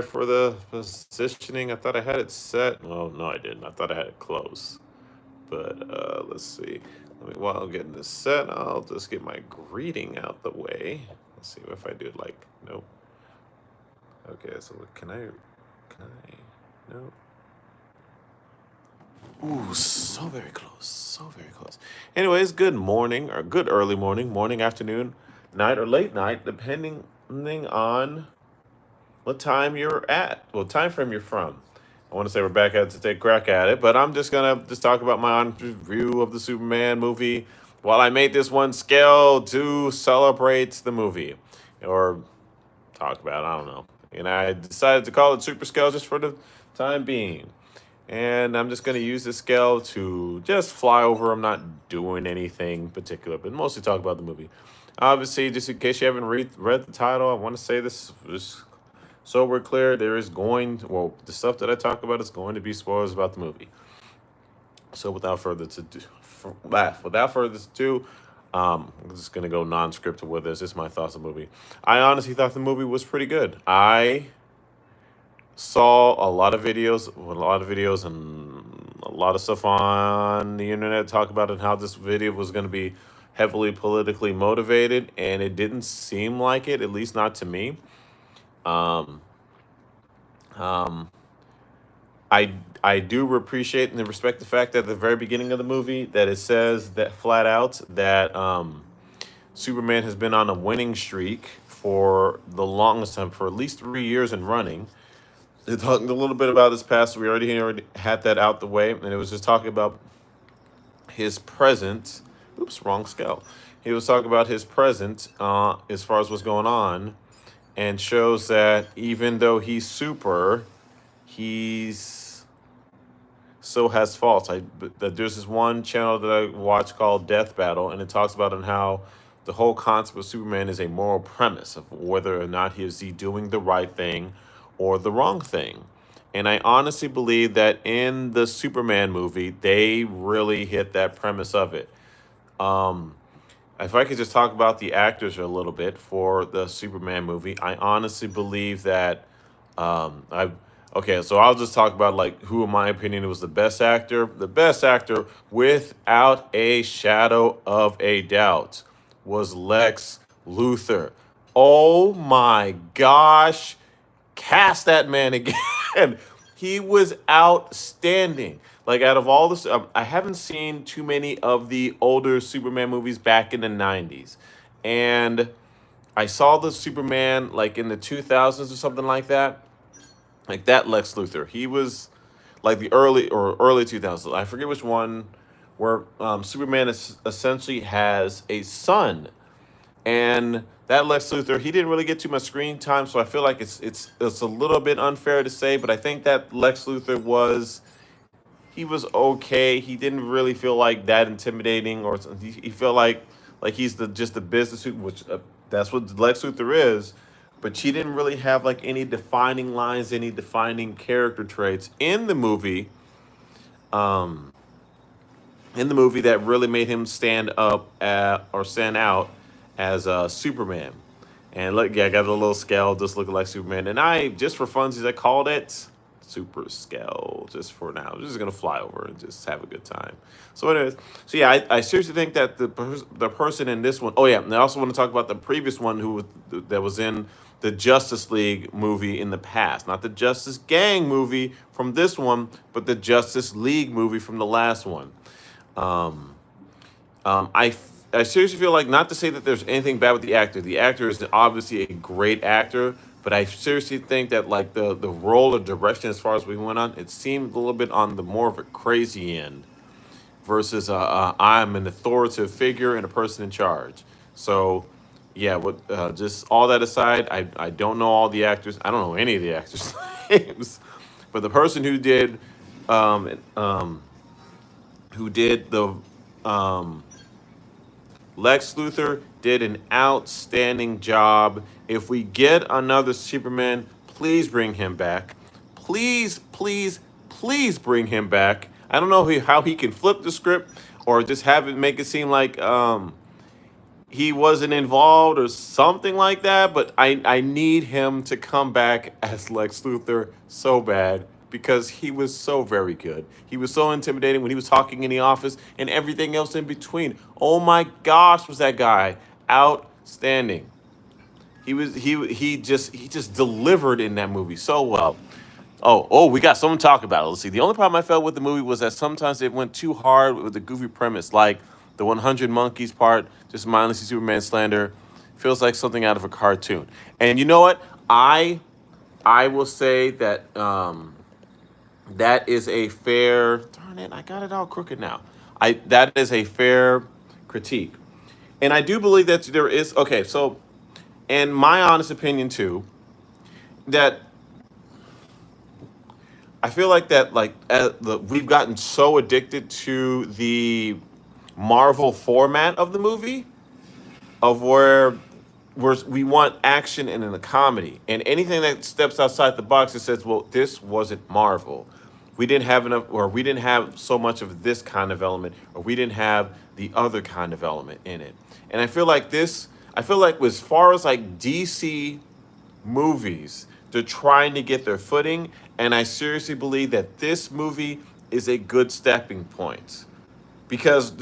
for the positioning. I thought I had it set. Well, no, I didn't. I thought I had it close. But let's see. While I'm getting this set, I'll just get my greeting out the way. Let's see if I do it like, nope. Okay, so no. Ooh, so very close. So very close. Anyways, good morning or good early morning, afternoon, night, or late night, depending on what time you're at, what time frame you're from. I want to say we're back at to take a crack at it, but I'm just gonna just talk about my honest review of the Superman movie. While I made this one scale to celebrate the movie, or talk about, I don't know. And I decided to call it Super Scale just for the time being. And I'm just gonna use this scale to just fly over. I'm not doing anything particular, but mostly talk about the movie. Obviously, just in case you haven't read the title, I want to say this so we're clear, the stuff that I talk about is going to be spoilers about the movie. So without further ado, I'm just gonna go non-scripted with this. This is my thoughts on the movie. I honestly thought the movie was pretty good. I saw a lot of videos and a lot of stuff on the internet talk about it, how this video was going to be heavily politically motivated, and it didn't seem like it, at least not to me. Um, um, I do appreciate and respect the fact that at the very beginning of the movie that it says that flat out that Superman has been on a winning streak for the longest time, for at least 3 years and running. They talked a little bit about his past. We already had that out the way, and it was just talking about his present. Oops, wrong scale. He was talking about his present as far as what's going on, and shows that even though he's super, he's still has faults. There's this one channel that I watch called Death Battle, and it talks about on how the whole concept of Superman is a moral premise of whether or not he doing the right thing or the wrong thing. And I honestly believe that in the Superman movie, they really hit that premise of it. Um, if I could just talk about the actors a little bit for the Superman movie, I honestly believe that I okay, so I'll just talk about like who in my opinion was the best actor. The best actor without a shadow of a doubt was Lex Luthor. Oh my gosh, cast that man again. He was outstanding. Like out of all this, I haven't seen too many of the older Superman movies back in the '90s, and I saw the Superman like in the 2000s or something like that. Like that Lex Luthor, he was like the early 2000s. I forget which one, where Superman essentially has a son, and that Lex Luthor, he didn't really get too much screen time, so I feel like it's a little bit unfair to say, but I think that Lex Luthor he was okay. He didn't really feel like that intimidating, or he felt like he's the just the business suit, which that's what Lex Luthor is. But she didn't really have like any defining lines, any defining character traits um, in the movie that really made him stand out as Superman. And look, yeah, I got a little scale just looking like Superman. And I, just for funsies, I called it Super Scale just for now. I'm just gonna fly over and just have a good time. So anyways, so yeah, I seriously think that the person in this one. Oh yeah, and I also want to talk about the previous one that was in the Justice League movie in the past, not the Justice Gang movie from this one, but the Justice League movie from the last one. Um, I seriously feel like, not to say that there's anything bad with the actor. The actor is obviously a great actor, but I seriously think that like the role or direction as far as we went on, it seemed a little bit on the more of a crazy end versus I'm an authoritative figure and a person in charge. So yeah, what just all that aside, I don't know all the actors. I don't know any of the actors' names, but the person um, um, who did the um, Lex Luthor did an outstanding job. If we get another Superman, please bring him back. Please, please, please bring him back. I don't know how he can flip the script or just have it make it seem like he wasn't involved or something like that, but I need him to come back as Lex Luthor so bad because he was so very good. He was so intimidating when he was talking in the office and everything else in between. Oh my gosh, was that guy outstanding. He just delivered in that movie so well. Oh, we got something to talk about. Let's see. The only problem I felt with the movie was that sometimes it went too hard with the goofy premise, like the 100 Monkeys part, just mindlessly Superman slander. Feels like something out of a cartoon. And you know what? I will say that that is a fair. Darn it! I got it all crooked now. I That is a fair critique, and I do believe that there is. Okay, so in my honest opinion too, that I feel like that we've gotten so addicted to the Marvel format of the movie of where we want action and in a comedy, and anything that steps outside the box it says, well, this wasn't Marvel. We didn't have enough, or we didn't have so much of this kind of element, or we didn't have the other kind of element in it. And I feel like as far as like DC movies, they're trying to get their footing, and I seriously believe that this movie is a good stepping point because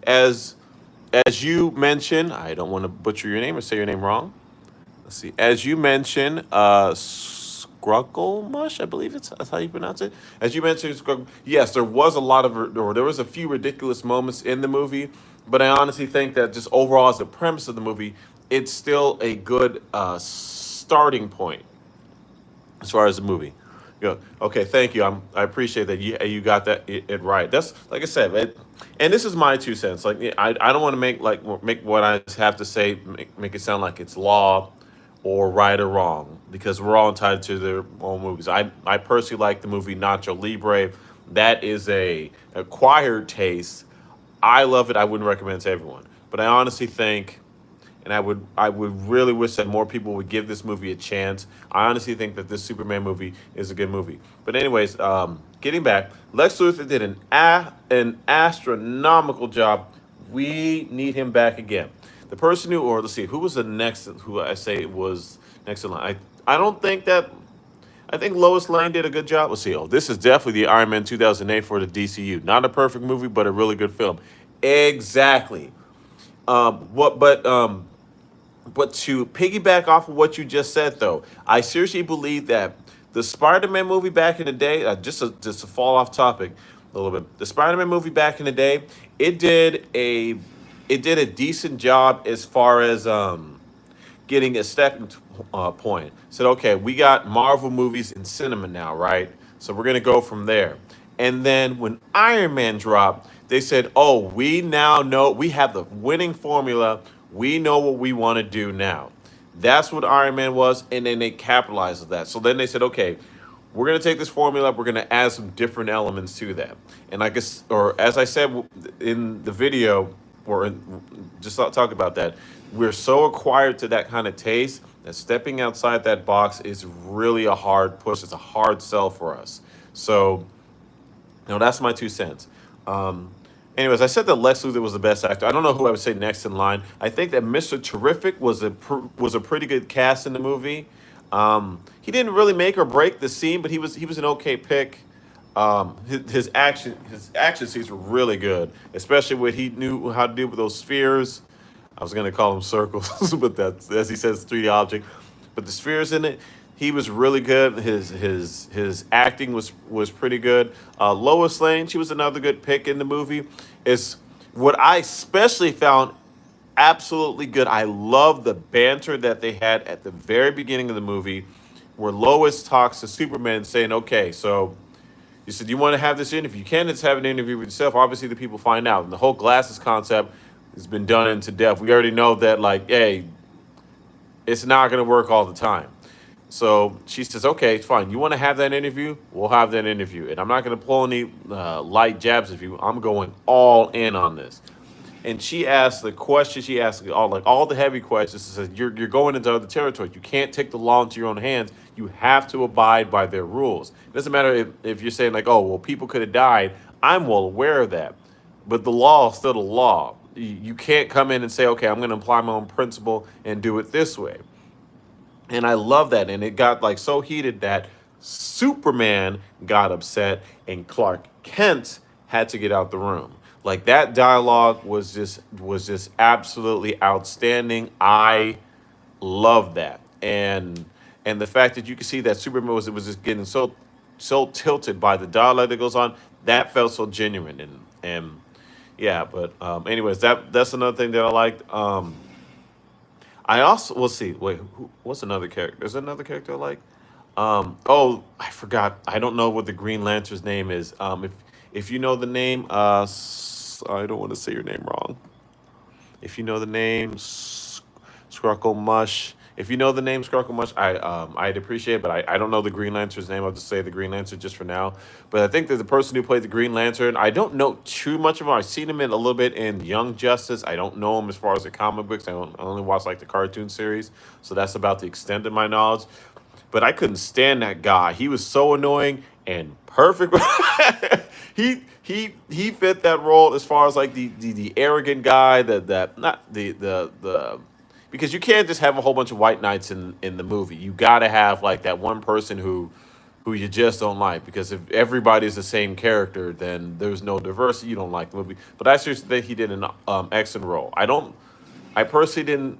as you mentioned, I don't want to butcher your name or say your name wrong. Let's see. As you mentioned, Scrugglemush, I believe that's how you pronounce it. As you mentioned, yes, there was a lot of, or there was a few ridiculous moments in the movie, but I honestly think that just overall as the premise of the movie, it's still a good starting point as far as the movie. Okay, thank you. I appreciate that you got it right. That's like I said, and this is my 2 cents. Like yeah, I don't want to make what I have to say make it sound like it's law or right or wrong because we're all entitled to their own movies. I personally like the movie Nacho Libre. That is a acquired taste. I love it. I wouldn't recommend it to everyone, but I honestly think and I would really wish that more people would give this movie a chance. I honestly think that this Superman movie is a good movie. But anyways, getting back, Lex Luthor did an astronomical job. We need him back again. The person who, or let's see, who was the next? Who I say was next in line? I don't think that. I think Lois Lane did a good job. Let's see. Oh, this is definitely the Iron Man 2008 for the DCU. Not a perfect movie, but a really good film. Exactly. What? But to piggyback off of what you just said, though, I seriously believe that the Spider-Man movie back in the day, just to fall off topic a little bit, the Spider-Man movie back in the day, it did a it did a decent job as far as getting a stepping point. Said, okay, we got Marvel movies in cinema now, right? So we're gonna go from there. And then when Iron Man dropped, they said, oh, we now know we have the winning formula. We know what we want to do now. That's what Iron Man was, and then they capitalized on that. So then they said, okay, we're gonna take this formula, we're gonna add some different elements to that. And I guess, or as I said in the video, just talk about that. We're so acquired to that kind of taste that stepping outside that box is really a hard push. It's a hard sell for us. So, that's my 2 cents. Um, Anyways, I said that Lex Luthor was the best actor. I don't know who I would say next in line. I think that Mr. Terrific was a pretty good cast in the movie. He didn't really make or break the scene, but he was an okay pick. His action scenes were really good, especially when he knew how to deal with those spheres. I was gonna call them circles, but that's as he says, 3D object. But the spheres in it, he was really good. His acting was pretty good. Lois Lane, she was another good pick in the movie. Is what I especially found absolutely good. I love the banter that they had at the very beginning of the movie, where Lois talks to Superman, saying, "Okay, so." You said you want to have this interview. You can't just have an interview with yourself. Obviously, the people find out. And the whole glasses concept has been done into death. We already know that, like, hey, it's not going to work all the time. So she says, okay, fine. You want to have that interview? We'll have that interview. And I'm not going to pull any light jabs of you. I'm going all in on this. And she asked the question. She asked all the heavy questions. She says, you're going into other territory. You can't take the law into your own hands. You have to abide by their rules. It doesn't matter if you're saying like, oh, well, people could have died. I'm well aware of that. But the law is still the law. you can't come in and say, okay, I'm going to apply my own principle and do it this way. And I love that. And it got like so heated that Superman got upset and Clark Kent had to get out the room. Like that dialogue was just absolutely outstanding. I love that. And the fact that you can see that Superman was just getting so tilted by the dialogue that goes on, that felt so genuine. And yeah, but anyways, that's another thing that I liked. I also, we'll see. Wait, what's another character? There's another character I like. Oh, I forgot. I don't know what the Green Lantern's name is. If you know the name, I don't want to say your name wrong. If you know the name, Sparkle Mush. If you know the name Sparkle Mush, I'd appreciate it, but I don't know the Green Lantern's name. I'll just say the Green Lantern just for now. But I think that the person who played the Green Lantern, I don't know too much of him. I've seen him in a little bit in Young Justice. I don't know him as far as the comic books. I only watch like the cartoon series, so that's about the extent of my knowledge. But I couldn't stand that guy. He was so annoying and perfect. He fit that role as far as like the arrogant guy that not the because you can't just have a whole bunch of white knights in the movie. You got to have like that one person who you just don't like, because if everybody's the same character, then there's no diversity. You don't like the movie. But I seriously think he did an excellent role. I personally didn't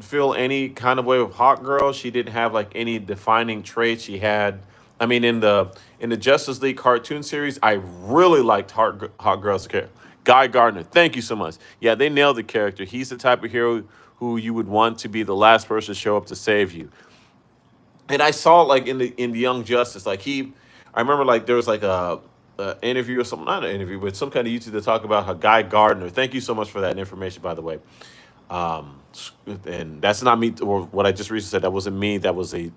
feel any kind of way with Hawk Girl. She didn't have like any defining traits. She had, I mean, in the Justice League cartoon series, I really liked Hawk Girl's character. Guy Gardner, thank you so much. Yeah, they nailed the character. He's the type of hero who you would want to be the last person to show up to save you. And I saw like in the Young Justice, like I remember like there was like a interview or something, not an interview, but some kind of YouTube to talk about how Guy Gardner. Thank you so much for that information, by the way. Um, and that's not me or what I just recently said. That wasn't me. That was the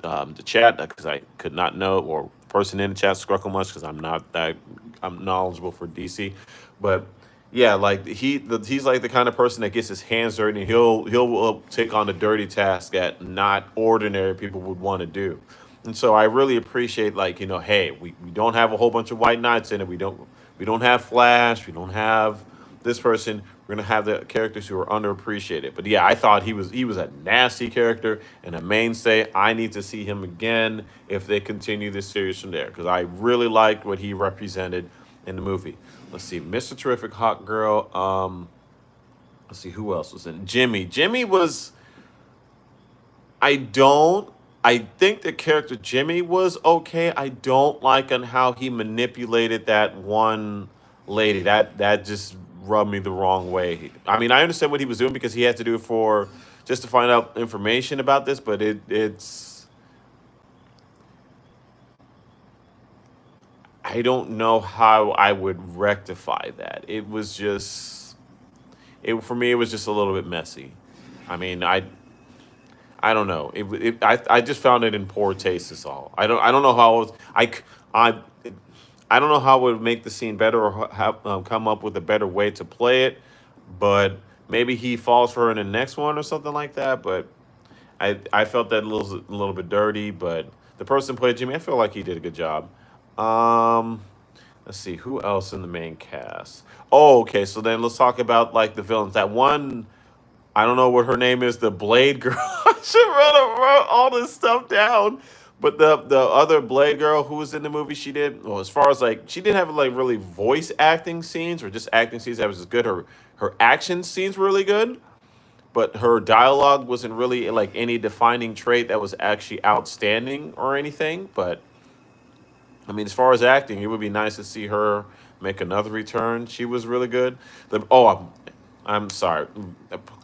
chat, because I could not know, or person in the chat Scruckle much, because I'm knowledgeable for DC. But yeah, like he's like the kind of person that gets his hands dirty, and he'll take on the dirty task that not ordinary people would want to do. And so I really appreciate, like, hey, we don't have a whole bunch of white knights in it. We don't have Flash. We don't have this person. We're gonna have the characters who are underappreciated. But yeah, I thought he was a nasty character and a mainstay. I need to see him again if they continue this series from there, because I really liked what he represented in the movie. Let's see, Mr. Terrific, Hot Girl. Let's see who else was in. Jimmy. Jimmy was. I don't. I think the character Jimmy was okay. I don't like on how he manipulated that one lady. That just rubbed me the wrong way. I mean, I understand what he was doing because he had to do it for just to find out information about this, but it's I don't know how I would rectify that. It was just it for me. It was just a little bit messy. I mean, I don't know. I just found it in poor taste. Is all. I don't know how I I don't know how it would make the scene better, or have come up with a better way to play it. But maybe he falls for her in the next one or something like that. But I felt that a little bit dirty. But the person who played Jimmy, I feel like he did a good job. Um, let's see who else in the main cast. Oh, okay. So then let's talk about like the villains. That one, I don't know what her name is, the Blade girl. I should wrote all this stuff down. But the other Blade girl who was in the movie, she did well as far as like she didn't have like really voice acting scenes or just acting scenes that was as good. Her action scenes were really good, but her dialogue wasn't really like any defining trait that was actually outstanding or anything. But I mean, as far as acting, it would be nice to see her make another return. She was really good. I'm sorry,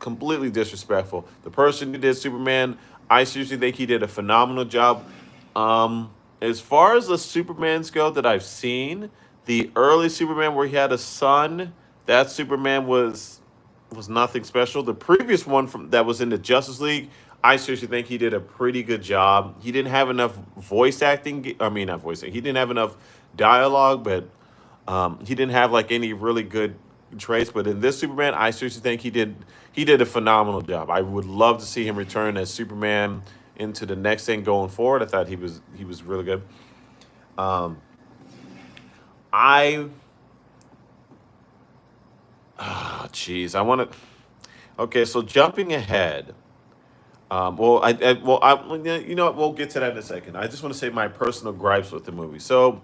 completely disrespectful. The person who did Superman, I seriously think he did a phenomenal job. As far as the Supermans go that I've seen, the early Superman where he had a son, that Superman was nothing special. The previous one from that was in the Justice League, I seriously think he did a pretty good job. He didn't have enough voice acting. I mean, not voice acting. He didn't have enough dialogue, but he didn't have like any really good traits. But in this Superman, I seriously think he did a phenomenal job. I would love to see him return as Superman into the next thing going forward. I thought he was really good. Um, I Jeez, I want to. Okay, so jumping ahead. You know what? We'll get to that in a second. I just want to say my personal gripes with the movie. So,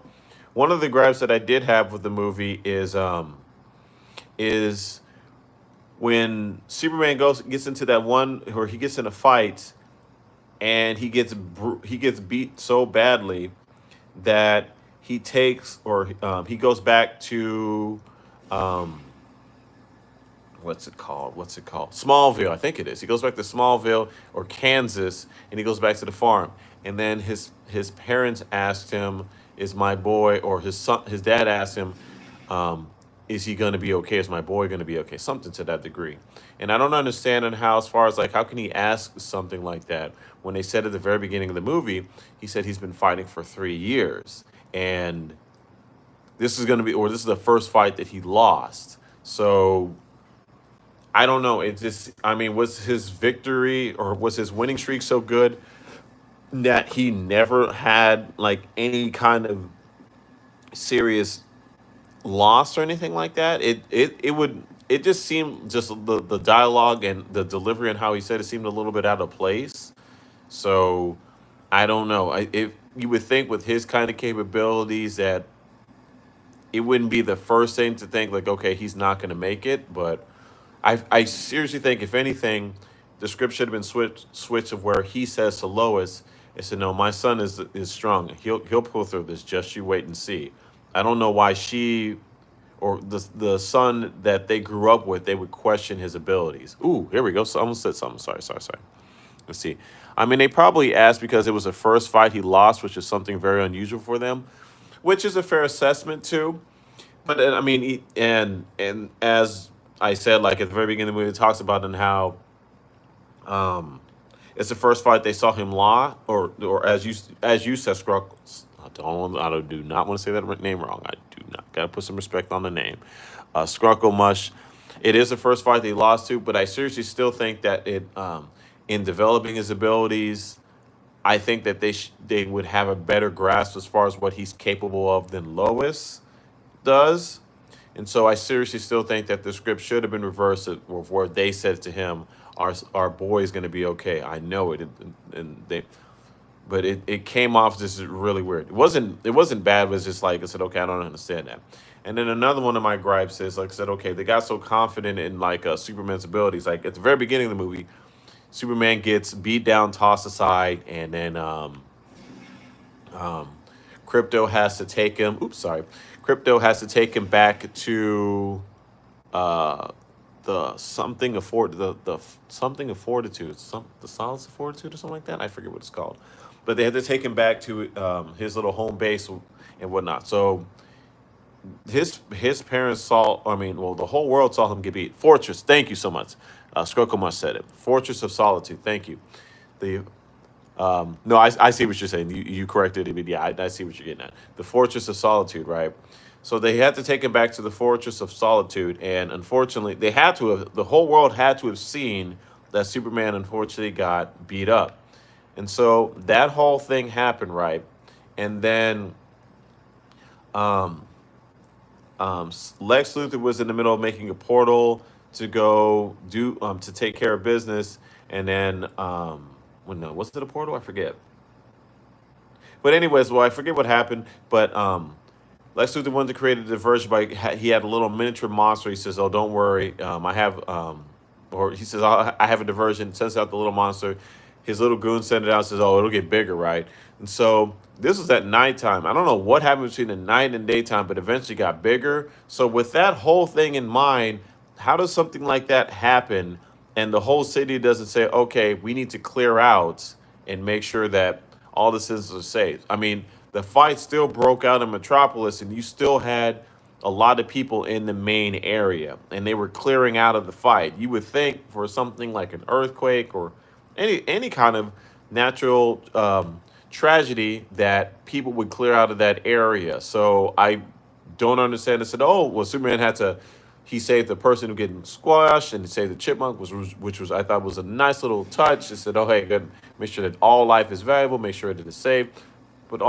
one of the gripes that I did have with the movie is when Superman gets into that one where he gets in a fight and he gets beat so badly that he takes or he goes back to um, what's it called? What's it called? Smallville, I think it is. He goes back to Smallville or Kansas, and he goes back to the farm. And then his parents asked him, "Is my boy?" Or his dad asked him, "Is he going to be okay? Is my boy going to be okay?" Something to that degree. And I don't understand on how, as far as like, how can he ask something like that when they said at the very beginning of the movie, he said he's been fighting for 3 years, and this is the first fight that he lost. So I don't know. It just, I mean, was his victory or was his winning streak so good that he never had like any kind of serious loss or anything like that? It just seemed just the dialogue and the delivery and how he said it seemed a little bit out of place. So I don't know. If you would think with his kind of capabilities that it wouldn't be the first thing to think like, okay, he's not going to make it, but I seriously think if anything, the script should have been switch of where he says to Lois, "I said no, my son is strong. He'll pull through this. Just you wait and see." I don't know why she or the son that they grew up with, they would question his abilities. Ooh, here we go. Someone said something. Sorry. Let's see. I mean, they probably asked because it was the first fight he lost, which is something very unusual for them, which is a fair assessment too. But I mean, and as I said, like at the very beginning of the movie, it talks about and how um, it's the first fight they saw him or as you said, Skrull. I do not want to say that name wrong. I do not. Got to put some respect on the name. Skrunkle Mush. It is the first fight they lost to, but I seriously still think that in developing his abilities, I think that they would have a better grasp as far as what he's capable of than Lois does. And so I seriously still think that the script should have been reversed where they said to him, our boy is going to be okay. I know it. And they, but it came off just really weird. It wasn't bad, but it's just like I said, okay, I don't understand that. And then another one of my gripes is like I said, okay, they got so confident in like Superman's abilities. Like at the very beginning of the movie, Superman gets beat down, tossed aside, and then um, Crypto has to take him. Oops, sorry. Crypto has to take him back to uh, the something of fortitude, the solace of fortitude or something like that. I forget what it's called, but they had to take him back to his little home base and whatnot. So his parents saw. I mean, well, the whole world saw him get beat. Fortress. Thank you so much. Skrokomush said it. Fortress of Solitude. Thank you. The no, I see what you're saying. You corrected it, but yeah, I see what you're getting at. The Fortress of Solitude, right? So they had to take him back to the Fortress of Solitude, and unfortunately, they had to have. The whole world had to have seen that Superman unfortunately got beat up, and so that whole thing happened, right? And then um, Lex Luthor was in the middle of making a portal to go do to take care of business, and then well, no, was it a portal? I forget. But anyways, well, I forget what happened. But Lex Luthor wanted to create a diversion by he had a little miniature monster. He says, "Oh, don't worry, I have," or he says, "I have a diversion." Sends out the little monster. His little goon sent it out. Says, "Oh, it'll get bigger, right?" And so this was at nighttime. I don't know what happened between the night and daytime, but eventually got bigger. So with that whole thing in mind, how does something like that happen? And the whole city doesn't say, "Okay, we need to clear out and make sure that all the citizens are safe." I mean, the fight still broke out in Metropolis, and you still had a lot of people in the main area, and they were clearing out of the fight. You would think for something like an earthquake or any kind of natural tragedy that people would clear out of that area. So I don't understand. I said, "Oh, well, Superman had to." He saved the person who getting squashed, and he saved the chipmunk, which was I thought was a nice little touch. He said, "Oh, hey, good. Make sure that all life is valuable. Make sure that it's safe." But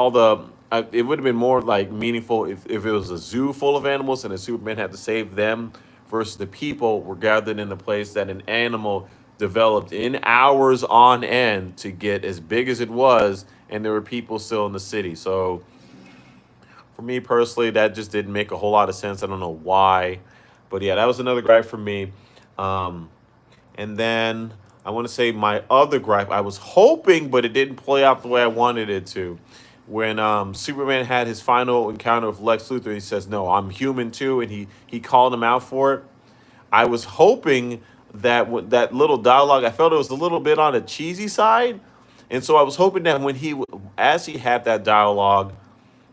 it would have been more like meaningful if it was a zoo full of animals and the Superman had to save them versus the people were gathered in a place that an animal developed in hours on end to get as big as it was, and there were people still in the city. So for me personally, that just didn't make a whole lot of sense. I don't know why, but yeah, that was another gripe for me. Um, and then I want to say my other gripe, I was hoping, but it didn't play out the way I wanted it to. When Superman had his final encounter with Lex Luthor, he says, "No, I'm human too," and he called him out for it. I was hoping that that little dialogue, I felt it was a little bit on the cheesy side, and so I was hoping that as he had that dialogue,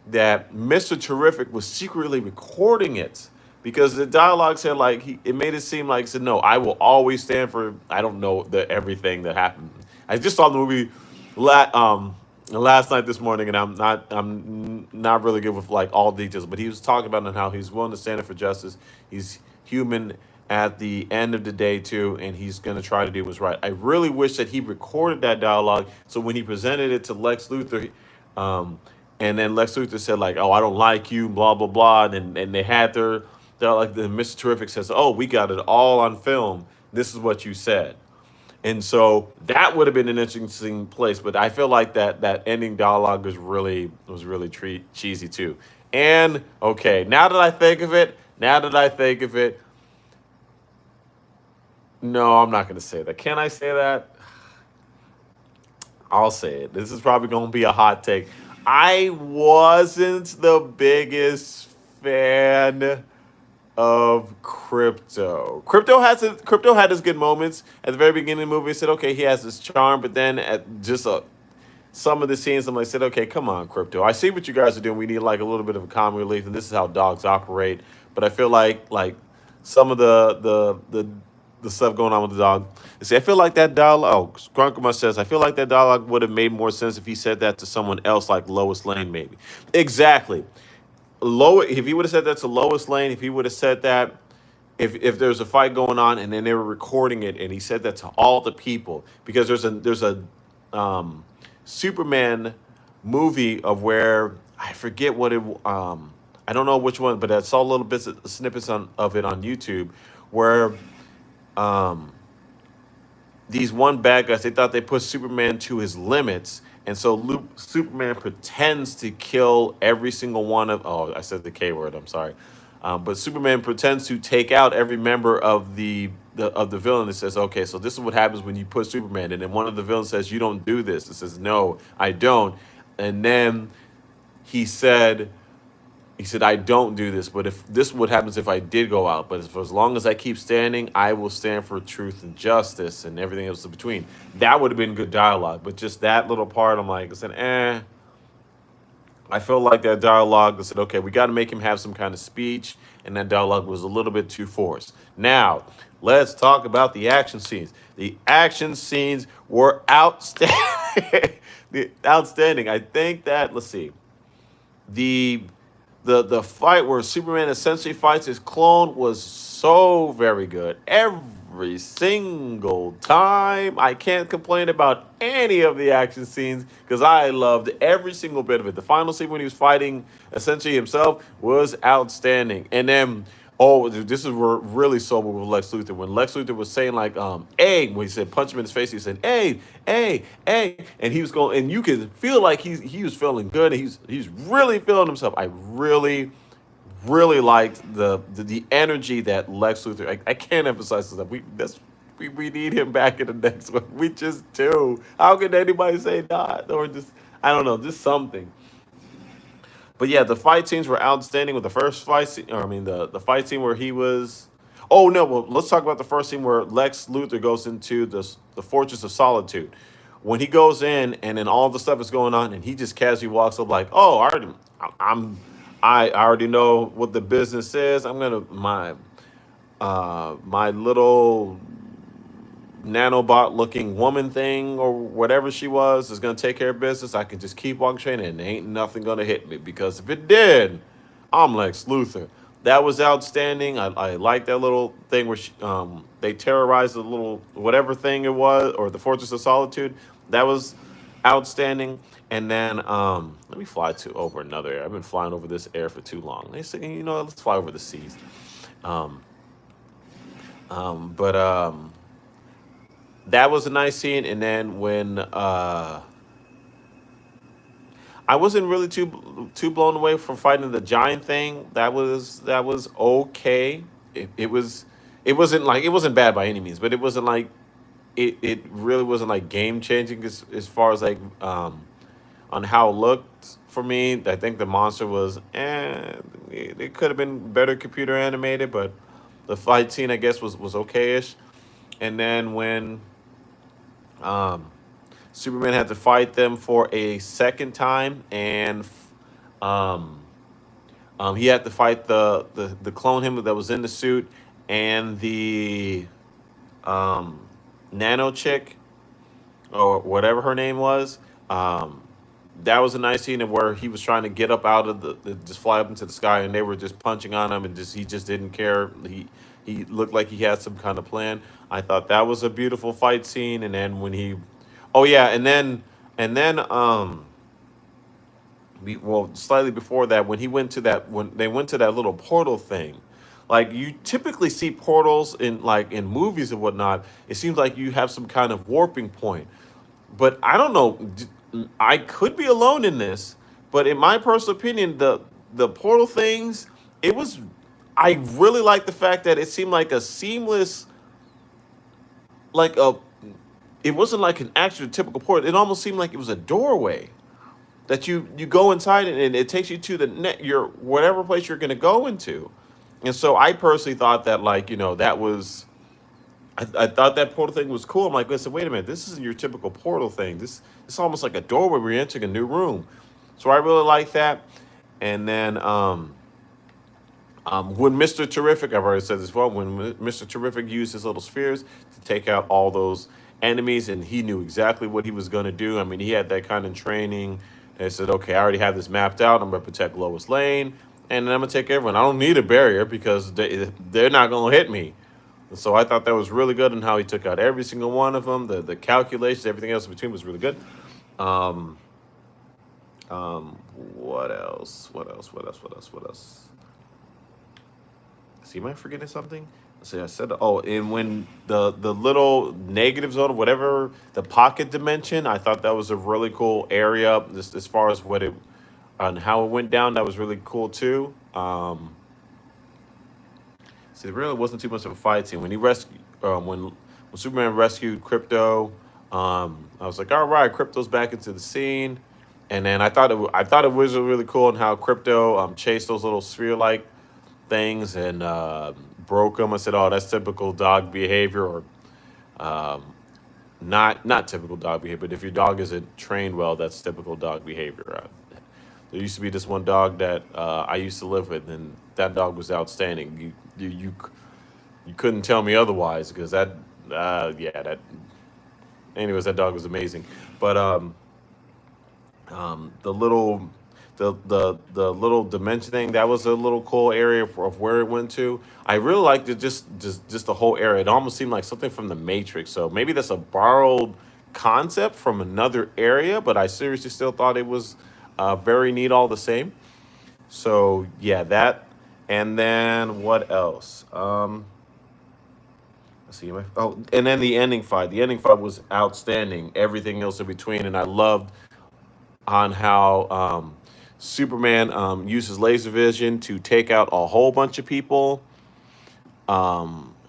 that Mr. Terrific was secretly recording it because the dialogue said like it made it seem like he said, "No, I will always stand for I don't know the everything that happened." I just saw the movie last night this morning, and I'm not really good with like all details, but he was talking about how he's willing to stand up for justice. He's human at the end of the day too, and he's going to try to do what's right. I really wish that he recorded that dialogue so when he presented it to Lex Luthor, um, and then Lex Luthor said like, "Oh, I don't like you," blah blah blah, and they had their like the Mr. Terrific says, "Oh, we got it all on film. This is what you said." And so that would have been an interesting place, but I feel like that ending dialogue was really cheesy too. And okay, now that I think of it, no, I'm not going to say that. Can I say that? I'll say it. This is probably going to be a hot take. I wasn't the biggest fan of Crypto. Crypto had his good moments at the very beginning of the movie. I said, okay, he has his charm, but then at just some of the scenes, I'm like, said, okay, come on, Crypto. I see what you guys are doing. We need like a little bit of a comic relief, and this is how dogs operate. But I feel like some of the stuff going on with the dog. See, I feel like that dialogue. Oh, Grunkema says, I feel like that dialogue would have made more sense if he said that to someone else, like Lois Lane, maybe. Exactly. If he would have said that to Lois Lane, if he would have said that, if there's a fight going on and then they were recording it and he said that to all the people, because there's a um, Superman movie of where I forget what it I don't know which one, but I saw little bits of snippets of it on YouTube where um, these one bad guys, they thought they put Superman to his limits, and so Superman pretends to kill every single one of. Oh, I said the K word. I'm sorry, but Superman pretends to take out every member of the villain. It says, okay, so this is what happens when you put Superman, and then one of the villains says, "You don't do this." It says, "No, I don't," and then he said he said, I don't do this, but if this is what happens if I did go out, but for as long as I keep standing, I will stand for truth and justice and everything else in between. That would have been good dialogue, but just that little part, I'm like, I said, I felt like that dialogue, I said, okay, we got to make him have some kind of speech, and that dialogue was a little bit too forced. Now, let's talk about the action scenes. The action scenes were outstanding. Outstanding. I think that, let's see, the the fight where Superman essentially fights his clone was so very good. Every single time. I can't complain about any of the action scenes because I loved every single bit of it. The final scene when he was fighting essentially himself was outstanding. And then oh, this is where really sober with Lex Luthor. When Lex Luthor was saying like, "Hey," when he said punch him in his face, he said, "Hey, hey, hey," and he was going, and you could feel like he was feeling good, and he's really feeling himself. I really liked the energy that Lex Luthor. I can't emphasize this enough. We need him back in the next one. We just do. How can anybody say not or just I don't know, just something. But yeah, the fight scenes were outstanding with the first fight scene. Or I mean, the fight scene where he was. Oh no! Well, let's talk about the first scene where Lex Luthor goes into the Fortress of Solitude. When he goes in, and then all the stuff is going on, and he just casually walks up like, "Oh, I'm, I already know what the business is. I'm gonna my little nanobot looking woman thing or whatever she was is going to take care of business. I can just keep walking straight and ain't nothing going to hit me because if it did, I'm Lex Luthor. That was outstanding. I like that little thing where they terrorized the little whatever thing it was or the Fortress of Solitude. That was outstanding. And then let me fly to over another air. I've been flying over this air for too long. They say, let's fly over the seas. Um, But that was a nice scene. And then when I wasn't really too blown away from fighting the giant thing. That was okay. It it wasn't like it wasn't bad by any means, but it wasn't like it really wasn't like game changing as far as like on how it looked for me. I think the monster was it could have been better computer animated, but the fight scene I guess was okay-ish. And then when um Superman had to fight them for a second time, and um, he had to fight the clone him that was in the suit, and the um, nano chick or whatever her name was. Um, that was a nice scene of where he was trying to get up out of just fly up into the sky, and they were just punching on him, and just he just didn't care. He looked like he had some kind of plan. I thought that was a beautiful fight scene. And then when he, oh yeah, and then well, slightly before that, when he went to that, when they went to that little portal thing, like you typically see portals in like in movies and whatnot. It seems like you have some kind of warping point, but I don't know. I could be alone in this, but in my personal opinion, the portal things, it was. I really like the fact that it seemed like a seamless, like a. It wasn't like an actual typical portal. It almost seemed like it was a doorway that you go inside it, and it takes you to the net your whatever place you're going to go into. And so I personally thought that like that was I thought that portal thing was cool. I'm like, listen, wait a minute, this isn't your typical portal thing. This is almost like a doorway where you're entering a new room. So I really like that. And then when Mr. Terrific, I've already said this before, when Mr. Terrific used his little spheres to take out all those enemies, and he knew exactly what he was going to do. I mean, he had that kind of training. They said, okay, I already have this mapped out. I'm going to protect Lois Lane, and then I'm going to take everyone. I don't need a barrier because they're not going to hit me. And so I thought that was really good, and how he took out every single one of them. The calculations, everything else in between was really good. Um, what else? What else? What else? What else? What else? See, am I forgetting something? See, I said, oh, and when the little negative zone, whatever the pocket dimension, I thought that was a really cool area. Just as far as what it and how it went down, that was really cool too. See, it really wasn't too much of a fight scene when he rescued when Superman rescued Crypto. I was like, all right, Crypto's back into the scene. And then I thought it was really cool and how Crypto chased those little sphere like things and broke them. I said, "Oh, that's typical dog behavior, or um, not typical dog behavior. But if your dog isn't trained well, that's typical dog behavior." There used to be this one dog that I used to live with, and that dog was outstanding. You couldn't tell me otherwise because yeah, that. Anyways, that dog was amazing. But the little the little dimension thing, that was a little cool area of where it went to. I really liked it, just the whole area. It almost seemed like something from the Matrix. So maybe that's a borrowed concept from another area, but I seriously still thought it was very neat all the same. So yeah, that. And then what else? Let's see. Oh, and then the ending fight. The ending fight was outstanding. Everything else in between, and I loved on how Superman uses laser vision to take out a whole bunch of people.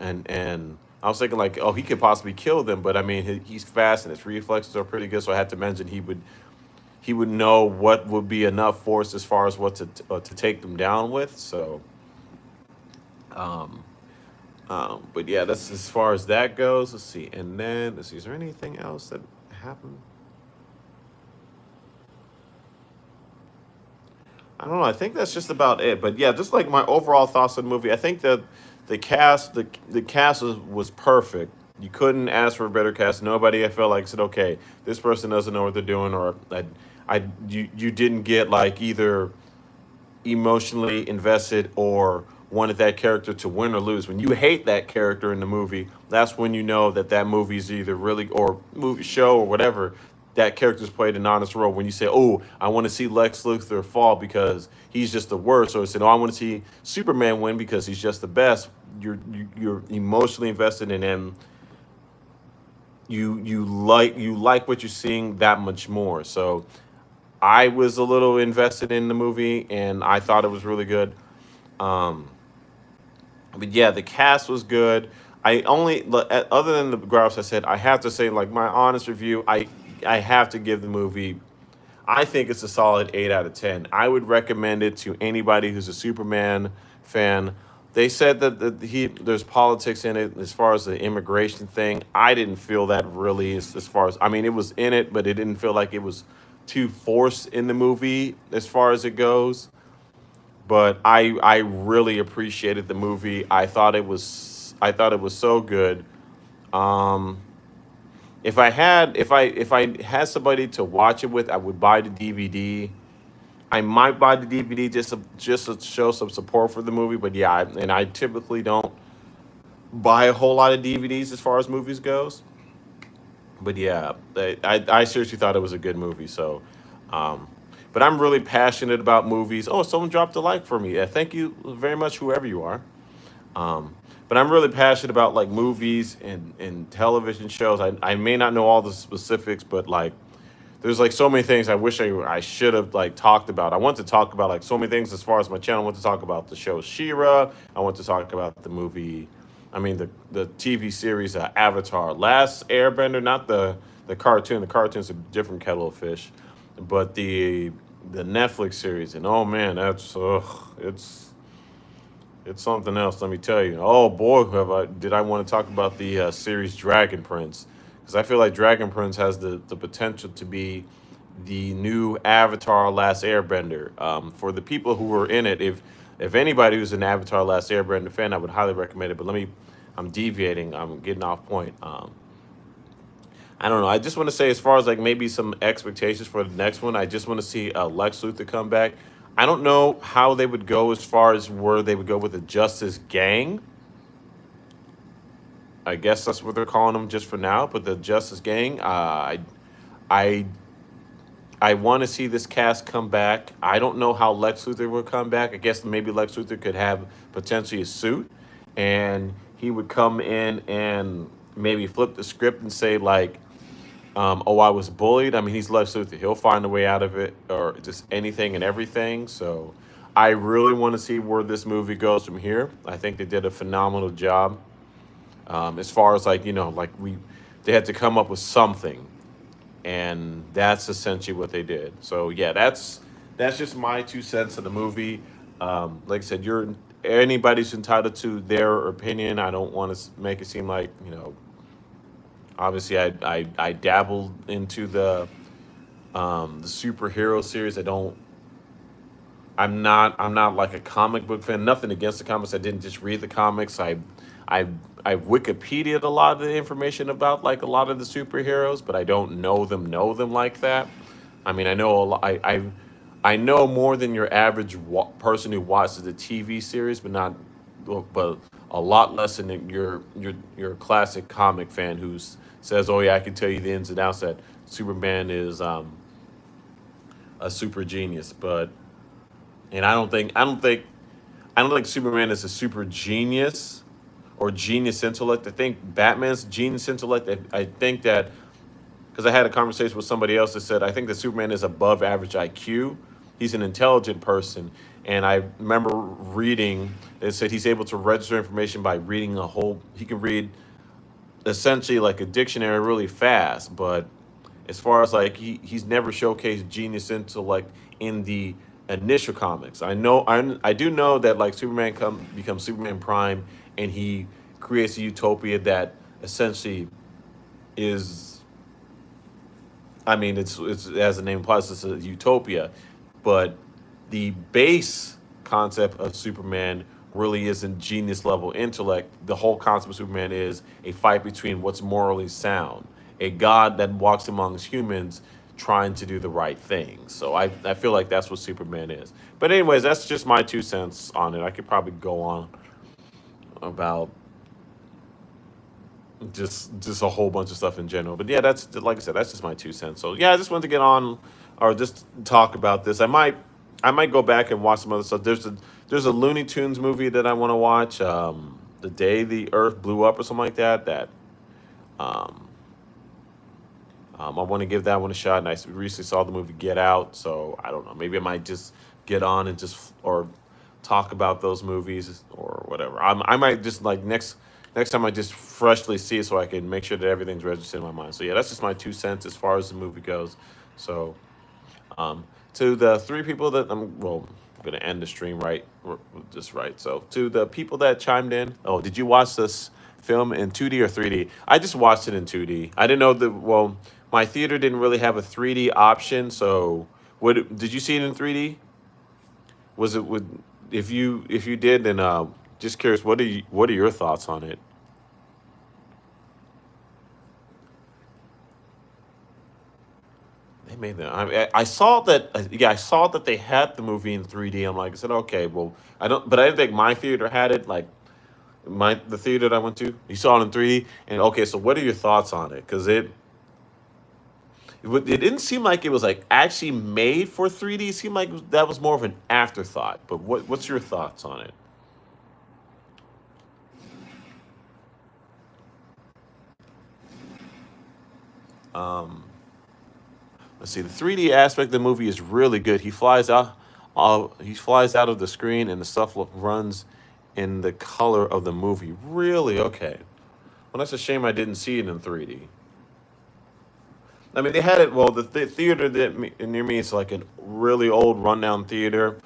And I was thinking like, oh, he could possibly kill them, but I mean, he's fast and his reflexes are pretty good. So I had to mention he would know what would be enough force as far as what to take them down with. So, um, but yeah, that's as far as that goes. Let's see, and then let's see, is there anything else that happened? I don't know. I think that's just about it. But yeah, just like my overall thoughts on the movie, I think that the cast was perfect. You couldn't ask for a better cast. Nobody I felt like said, okay, this person doesn't know what they're doing, or you didn't get like either emotionally invested or wanted that character to win or lose. When you hate that character in the movie, that's when you know that that movie is either really or movie show or whatever. that character's played an honest role. When you say, "Oh, I want to see Lex Luthor fall because he's just the worst," or say, "No, I want to see Superman win because he's just the best," you're emotionally invested in him. You like what you're seeing that much more. So I was a little invested in the movie, and I thought it was really good. Um, but yeah, the cast was good. Other than the grouse I said, I have to say, like, my honest review, I have to give the movie. I think it's a solid 8 out of 10. I would recommend it to anybody who's a Superman fan. They said that there's politics in it as far as the immigration thing. I didn't feel that really, as far as, I mean, it was in it, but it didn't feel like it was too forced in the movie as far as it goes. But I really appreciated the movie. I thought it was so good. Um, if I had somebody to watch it with, I would buy the DVD. I might buy the DVD just to show some support for the movie. But yeah, and I typically don't buy a whole lot of DVDs as far as movies goes. But yeah, I seriously thought it was a good movie. So, um, but I'm really passionate about movies. Oh, someone dropped a like for me. Yeah, thank you very much, whoever you are. Um, but I'm really passionate about like movies and television shows. I may not know all the specifics, but like there's like so many things I wish I should have like talked about. I want to talk about like so many things as far as my channel. I want to talk about the show Shira. I want to talk about the movie. I mean the TV series Avatar, Last Airbender, not the cartoon. The cartoon's a different kettle of fish, but the Netflix series. And oh man, that's it's something else. Let me tell you. Oh boy, did I want to talk about the series Dragon Prince, because I feel like Dragon Prince has the potential to be the new Avatar: Last Airbender. For the people who were in it, if anybody who's an Avatar: Last Airbender fan, I would highly recommend it. But I'm deviating. I'm getting off point. I don't know. I just want to say, as far as like maybe some expectations for the next one, I just want to see Lex Luthor come back. I don't know how they would go as far as where they would go with the Justice Gang. I guess that's what they're calling them just for now. But the Justice Gang, I I want to see this cast come back. I don't know how Lex Luthor will come back. I guess maybe Lex Luthor could have potentially a suit, and he would come in and maybe flip the script and say like, "Oh, I was bullied." I mean, he's Lex Luthor. He'll find a way out of it, or just anything and everything. So, I really want to see where this movie goes from here. I think they did a phenomenal job. As far as like like they had to come up with something, and that's essentially what they did. So yeah, that's just my 2 cents of the movie. Like I said, anybody's entitled to their opinion. I don't want to make it seem like obviously I dabbled into the superhero series. I'm not like a comic book fan. Nothing against the comics. I didn't just read the comics. I I Wikipedia'd a lot of the information about like a lot of the superheroes, but I don't know them like that. I mean, I know a lot. I know more than your average person who watches the TV series, but a lot less than your classic comic fan who says, "Oh yeah, I can tell you the ins and outs that Superman is a super genius." But and I don't think Superman is a super genius or genius intellect. I think Batman's genius intellect. I think that because I had a conversation with somebody else that said I think that Superman is above average IQ. He's an intelligent person, and I remember reading that said he's able to register information by reading a whole. He can read essentially like a dictionary really fast, but as far as like he's never showcased genius intellect in the initial comics. I do know that like Superman becomes Superman Prime, and he creates a utopia that essentially is, I mean, it's as the name implies, it's a utopia, but the base concept of Superman really isn't genius level intellect. The whole concept of Superman is a fight between what's morally sound, a god that walks amongst humans trying to do the right thing. So I feel like that's what Superman is. But anyways, that's just my 2 cents on it. I could probably go on about just a whole bunch of stuff in general. But yeah, that's like I said, that's just my 2 cents. So yeah, I just wanted to get on or just talk about this. I might go back and watch some other stuff. There's a Looney Tunes movie that I want to watch. The Day the Earth Blew Up or something like that. Um, I want to give that one a shot. And I recently saw the movie Get Out, so I don't know. Maybe I might just get on and just or talk about those movies or whatever. I might just like next time I just freshly see it so I can make sure that everything's registered in my mind. So yeah, that's just my 2 cents as far as the movie goes. So um, to the three people that I'm gonna end the stream just right. So to the people that chimed in, oh, did you watch this film in 2D or 3D? I just watched it in 2D. I didn't know that. Well, my theater didn't really have a 3D option. So what did you see it in 3D? Was it would if you did, then just curious. What are your thoughts on it? They made that. I saw that. Yeah, I saw that they had the movie in 3D. I'm like, I said, okay, well, I don't, but I didn't think my theater had it. Like the theater that I went to, you saw it in 3D. And okay, so what are your thoughts on it? Because it didn't seem like it was like actually made for 3D. It seemed like that was more of an afterthought. But what's your thoughts on it? Um, let's see. The 3D aspect of the movie is really good. He flies out of the screen, and the stuff runs in the color of the movie. Really okay. Well, that's a shame I didn't see it in 3D. I mean, they had it. Well, the theater near me is like a really old rundown theater.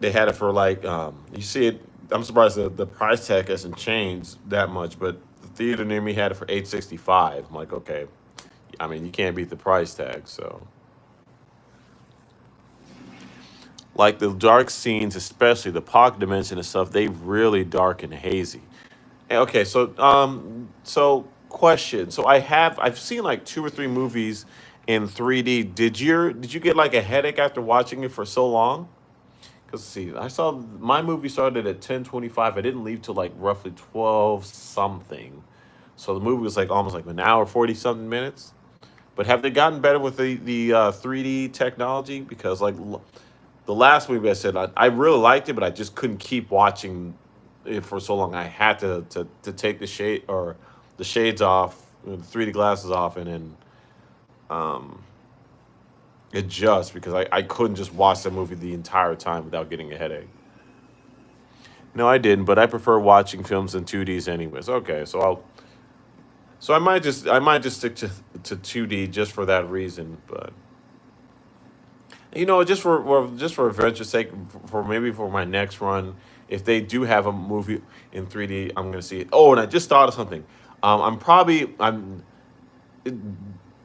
They had it for like you see it. I'm surprised the price tag hasn't changed that much, but the theater near me had it for 865. I'm like, okay. I mean, you can't beat the price tag. So, like the dark scenes, especially the pocket dimension and stuff, they really dark and hazy. Okay, so question. So I've seen like two or three movies in 3D. Did you get like a headache after watching it for so long? Cause see, I saw my movie started at 10:25. I didn't leave till like roughly 12 something. So the movie was like almost like an hour 40 something minutes. But have they gotten better with the 3D technology? Because like the last movie I said I really liked it, but I just couldn't keep watching it for so long. I had to take the shade or the shades off, the 3D glasses off, and then um, adjust because I couldn't just watch the movie the entire time without getting a headache. No, I didn't, but I prefer watching films in 2Ds anyways. Okay, so I might just stick to 2D just for that reason, but just for adventure's sake, for maybe for my next run, if they do have a movie in 3D, I'm gonna see it. Oh, and I just thought of something. I'm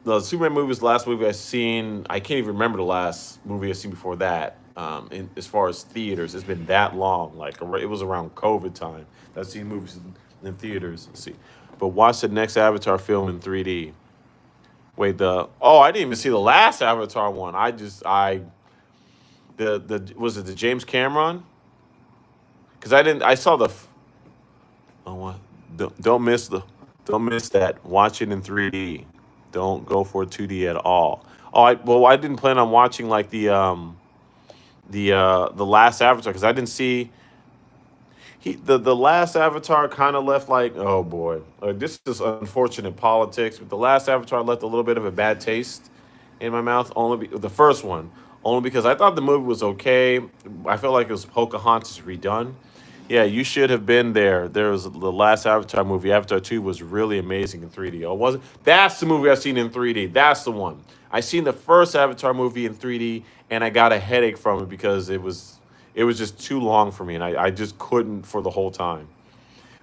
the Superman movie was the last movie I seen. I can't even remember the last movie I seen before that. As far as theaters, it's been that long. Like it was around COVID time that I've seen movies in theaters. Let's see, but watch the next Avatar film in 3D. Wait, I didn't even see the last Avatar one. The was it the James Cameron? Because I didn't. I saw oh what? Don't miss don't miss that. Watch it in 3D. Don't go for 2D at all. I didn't plan on watching like the last Avatar because I didn't see the last Avatar kind of left like, oh boy, this is unfortunate politics. But the last Avatar left a little bit of a bad taste in my mouth. The first one, only because I thought the movie was okay. I felt like it was Pocahontas redone. Yeah, you should have been there. There was the last Avatar movie. Avatar 2 was really amazing in 3D. Oh, was it? That's the movie I've seen in 3D. That's the one. I seen the first Avatar movie in 3D, and I got a headache from it because it was just too long for me, and I just couldn't for the whole time.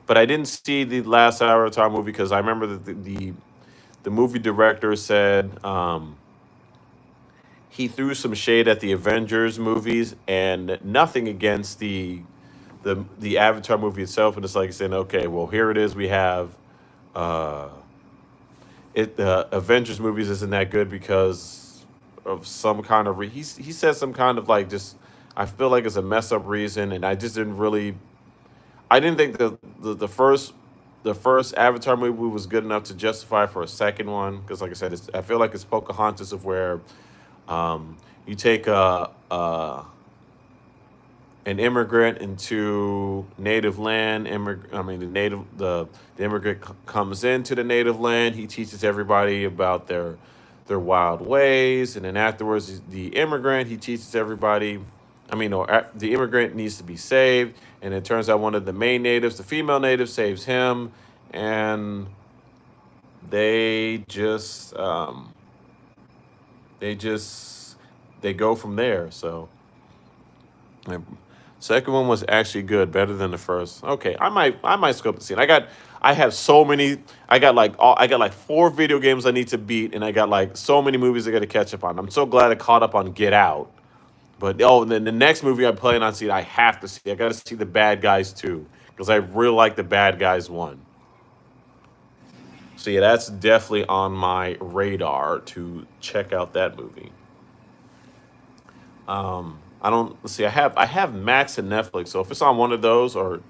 But I didn't see the last Avatar movie because I remember that the movie director said he threw some shade at the Avengers movies and nothing against the Avatar movie itself, and it's like saying, okay, well here it is. We have uh, the Avengers movies isn't that good because of some kind of he said some kind of like just I feel like it's a mess up reason, and I just didn't really I didn't think the first the first Avatar movie was good enough to justify for a second one because, like I said, I feel like it's Pocahontas of where you take an immigrant into native land. I mean, the immigrant comes into the native land. He teaches everybody about their wild ways, and then afterwards, the immigrant he teaches everybody. I mean, the immigrant needs to be saved, and it turns out one of the main natives, the female native, saves him, and they just they just they go from there. So the second one was actually good, better than the first. Okay, I might scope the scene. I have so many. I got like 4 video games I need to beat, and I got like so many movies I got to catch up on. I'm so glad I caught up on Get Out. But and then the next movie I'm planning on seeing, I have to see. I got to see The Bad Guys 2 because I really like The Bad Guys 1. So yeah, that's definitely on my radar to check out that movie. I don't see. I have Max and Netflix, so if it's on one of those, or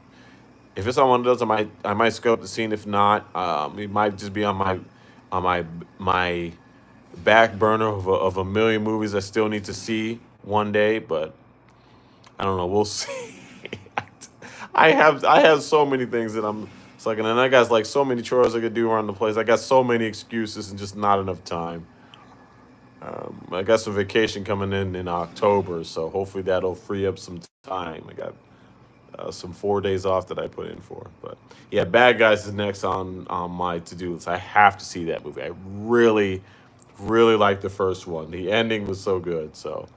if it's on one of those, I might scope the scene. If not, it might just be on my back burner of a million movies I still need to see one day. But I don't know. We'll see. I have so many things that I'm sucking, and I got like so many chores I could do around the place. I got so many excuses and just not enough time. I got some vacation coming in October, so hopefully that'll free up some time. I got some 4 days off that I put in for. But yeah, Bad Guys is next on my to do list. I have to see that movie. I really, really liked the first one. The ending was so good. So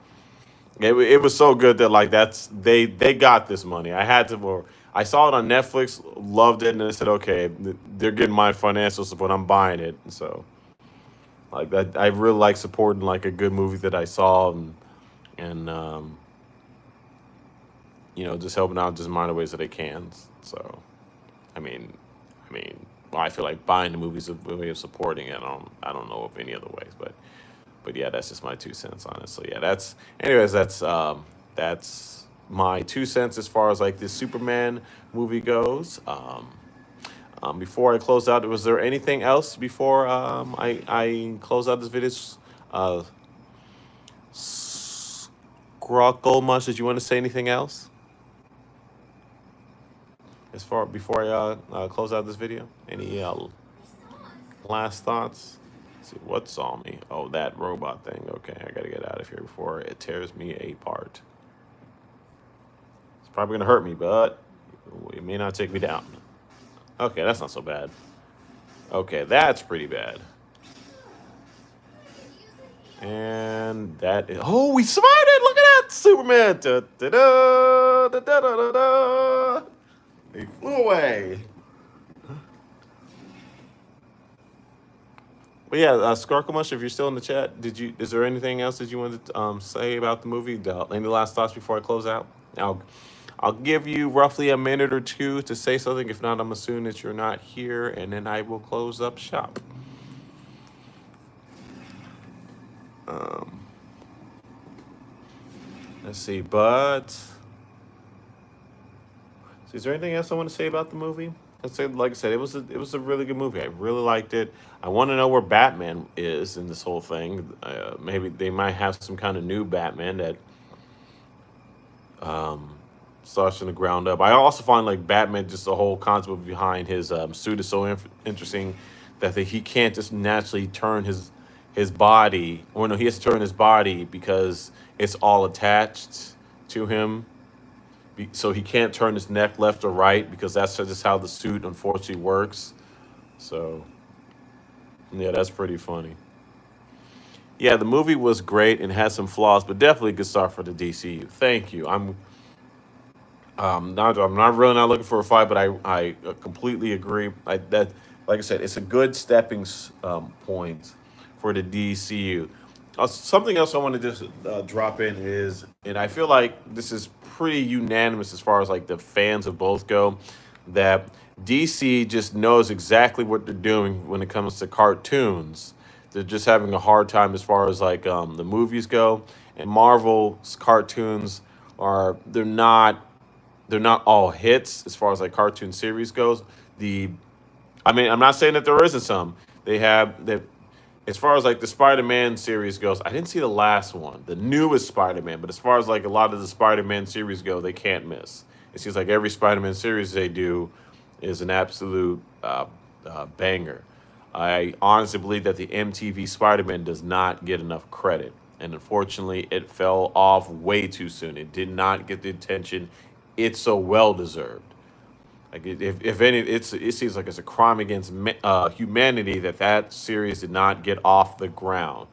it was so good that like they got this money. I had to more. I saw it on Netflix, loved it, and I said, okay, they're getting my financial support. I'm buying it. So like that, I really like supporting like a good movie that I saw and just helping out just minor ways that I can. So I mean, well, I feel like buying the movies is a way of supporting it. I don't know of any other ways, but yeah, that's just my 2 cents on it. So yeah, that's my 2 cents as far as like this Superman movie goes. Before I close out, was there anything else before I close out this video? Uh, Scrockle much? Did you want to say anything else as far before I close out this video? Any last thoughts? Let's see what saw me. Oh, that robot thing. Okay, I gotta get out of here before it tears me apart. It's probably gonna hurt me, but it may not take me down. Okay, that's not so bad. Okay, that's pretty bad. And that is. Oh, we survived it! Look at that! Superman! Da, da, da, da, da, da, da, da. He flew away. But yeah, Skarkumush, if you're still in the chat, is there anything else that you wanted to say about the movie? Any last thoughts before I close out? I'll give you roughly a minute or two to say something. If not, I'm assuming that you're not here, and then I will close up shop. Um, let's see, is there anything else I want to say about the movie? Like I said, it was a really good movie. I really liked it. I want to know where Batman is in this whole thing. Maybe they might have some kind of new Batman that um, starts from the ground up. I also find like Batman, just the whole concept behind his suit is so interesting that he can't just naturally turn his body. Or no, he has to turn his body because it's all attached to him. So he can't turn his neck left or right because that's just how the suit unfortunately works. So yeah, that's pretty funny. Yeah, the movie was great and had some flaws, but definitely a good start for the DCU. Thank you. I'm not really not looking for a fight, but I completely agree. Like I said, it's a good stepping point for the DCU. Something else I want to just drop in is, and I feel like this is pretty unanimous as far as like the fans of both go, that DC just knows exactly what they're doing when it comes to cartoons. They're just having a hard time as far as like the movies go, and Marvel's cartoons they're not all hits as far as like cartoon series goes. The I mean, I'm not saying that there isn't some. They have that. As far as like the Spider-Man series goes, I didn't see the last one, the newest Spider-Man. But as far as like a lot of the Spider-Man series go, they can't miss. It seems like every Spider-Man series they do is an absolute banger. I honestly believe that the MTV Spider-Man does not get enough credit, and unfortunately, it fell off way too soon. It did not get the attention it so well deserved. Like if any, it seems like it's a crime against humanity that that series did not get off the ground.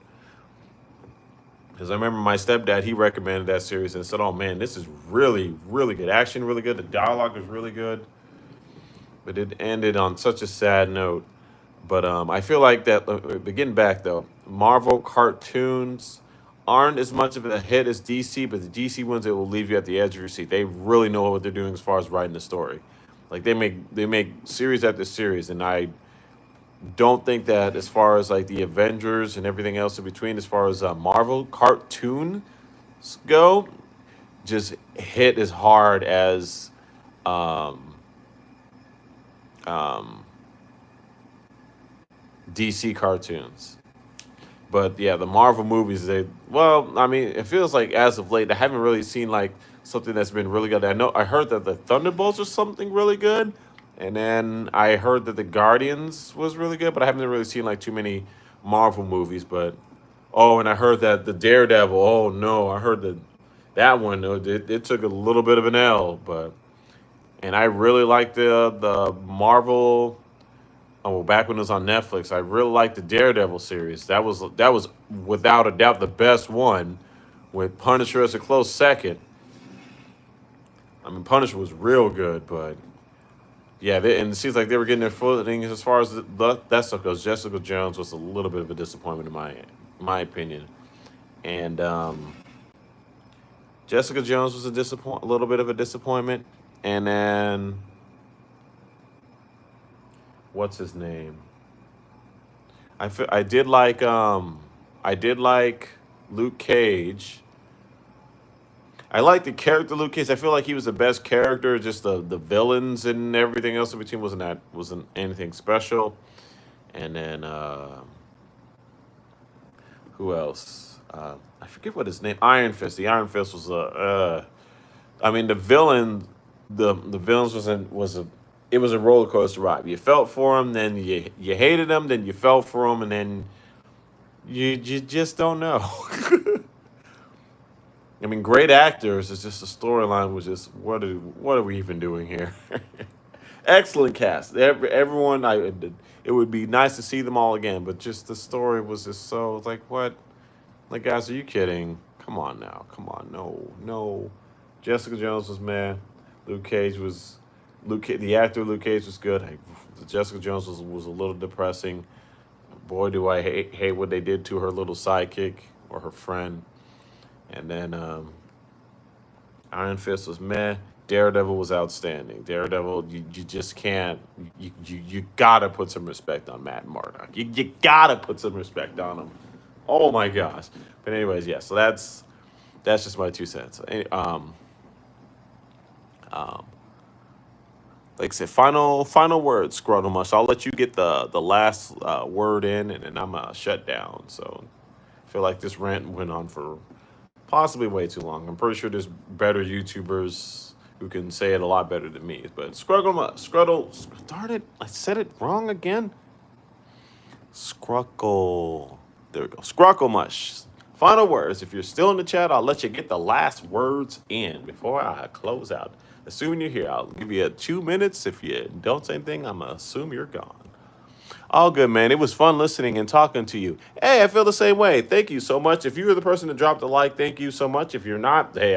Because I remember my stepdad, he recommended that series and said, "Oh man, this is really, really good. Action really good. The dialogue is really good." But it ended on such a sad note. But I feel like that. Getting back though, Marvel cartoons aren't as much of a hit as DC, but the DC ones, it will leave you at the edge of your seat. They really know what they're doing as far as writing the story. Like they make series after series, and I don't think that as far as like the Avengers and everything else in between, as far as Marvel cartoons go, just hit as hard as um, um, DC cartoons. But yeah, the Marvel movies, they well, I mean, it feels like as of late, I haven't really seen like something that's been really good. I know I heard that the Thunderbolts was something really good, and then I heard that the Guardians was really good, but I haven't really seen like too many Marvel movies. But oh, and I heard that the Daredevil. Oh no, I heard that that one. It took a little bit of an L, but and I really like the Marvel. Oh, well, back when it was on Netflix, I really liked the Daredevil series. That was without a doubt the best one, with Punisher as a close second. I mean, Punisher was real good, but yeah, and it seems like they were getting their footing as far as that stuff goes. Jessica Jones was a little bit of a disappointment in my opinion, and Jessica Jones was a little bit of a disappointment, and then what's his name? I did like Luke Cage. I like the character Luke Cage. I feel like he was the best character. Just the villains and everything else in between wasn't anything special. And then who else? I forget what his name. Iron Fist. The Iron Fist was I mean, the villain, the villains was a it was a roller coaster ride. You felt for him, then you hated him, then you felt for him, and then you just don't know. I mean, great actors. It's just the storyline was just what are we even doing here? Excellent cast. Everyone. It would be nice to see them all again, but just the story was just so it's like what? Like guys, are you kidding? Come on now. Come on. No, no. Jessica Jones was mad. Luke Cage was the actor Luke Cage was good. Jessica Jones was a little depressing. Boy, do I hate what they did to her little sidekick or her friend. And then Iron Fist was meh. Daredevil was outstanding. Daredevil, you just can't. You gotta put some respect on Matt Murdock. You gotta put some respect on him. Oh my gosh. But anyways, yeah. So that's just my 2 cents. Um, like I said, final words, Scrotum Mush. I'll let you get the last word in, and then I'm shut down. So I feel like this rant went on for possibly way too long. I'm pretty sure there's better YouTubers who can say it a lot better than me. But darn it, I said it wrong again. Scruckle. There we go. Scruckle Mush. Final words. If you're still in the chat, I'll let you get the last words in before I close out. Assuming you're here, I'll give you 2 minutes. If you don't say anything, I'm going to assume you're gone. All good, man. It was fun listening and talking to you. Hey, I feel the same way. Thank you so much. If you were the person that dropped a like, thank you so much. If you're not, hey,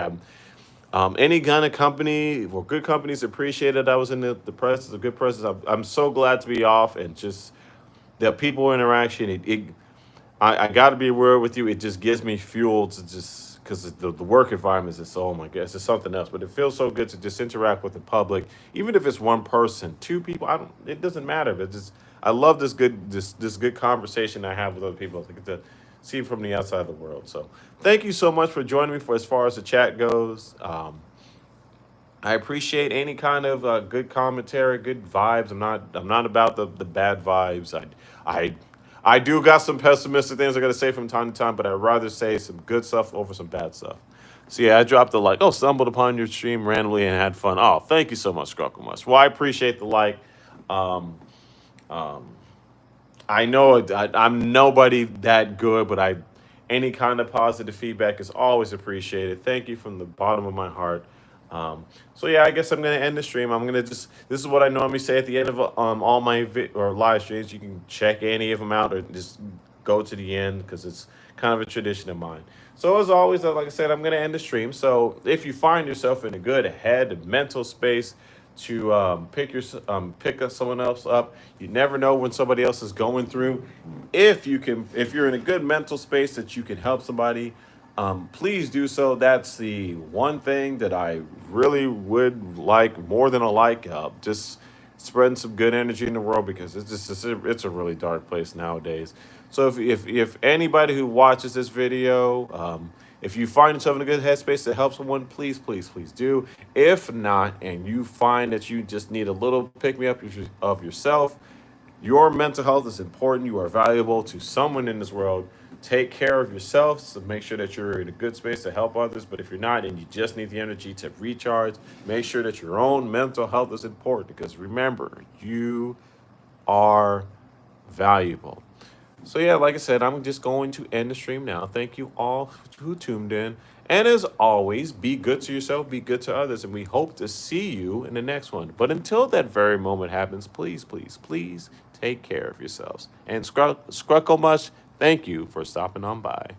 any kind of company or good companies appreciate it. I was in the press. It's a good press. I'm so glad to be off and just the people interaction. I got to be aware with you. It just gives me fuel to just because the work environment is just oh my god, it's just something else. But it feels so good to just interact with the public, even if it's one person, two people. I don't. It doesn't matter. But just I love this good conversation I have with other people. I get to see from the outside of the world. So thank you so much for joining me for as far as the chat goes. I appreciate any kind of good commentary, good vibes. I'm not about the bad vibes. I I do got some pessimistic things I gotta say from time to time, but I'd rather say some good stuff over some bad stuff. So yeah, I dropped the like. Oh, stumbled upon your stream randomly and had fun. Oh, thank you so much, Scrucklemush. Well, I appreciate the like. Um, um, I know I'm nobody that good, but I any kind of positive feedback is always appreciated. Thank you from the bottom of my heart. So yeah, I guess I'm gonna end the stream. I'm gonna just this is what I normally say at the end of all my or live streams. You can check any of them out or just go to the end because it's kind of a tradition of mine. So as always, like I said, I'm gonna end the stream. So if you find yourself in a good head mental space to pick up someone else up. You never know when somebody else is going through. If you're in a good mental space that you can help somebody, please do so. That's the one thing that I really would like more than a like. Just spreading some good energy in the world because it's a really dark place nowadays. So if anybody who watches this video, if you find yourself in a good headspace to help someone, please, please, please do. If not, and you find that you just need a little pick me up of yourself, your mental health is important. You are valuable to someone in this world. Take care of yourself. So make sure that you're in a good space to help others. But if you're not and you just need the energy to recharge, make sure that your own mental health is important because remember, you are valuable. So yeah, like I said, I'm just going to end the stream now. Thank you all who tuned in. And as always, be good to yourself, be good to others, and we hope to see you in the next one. But until that very moment happens, please, please, please take care of yourselves. And Scruckle Mush, thank you for stopping on by.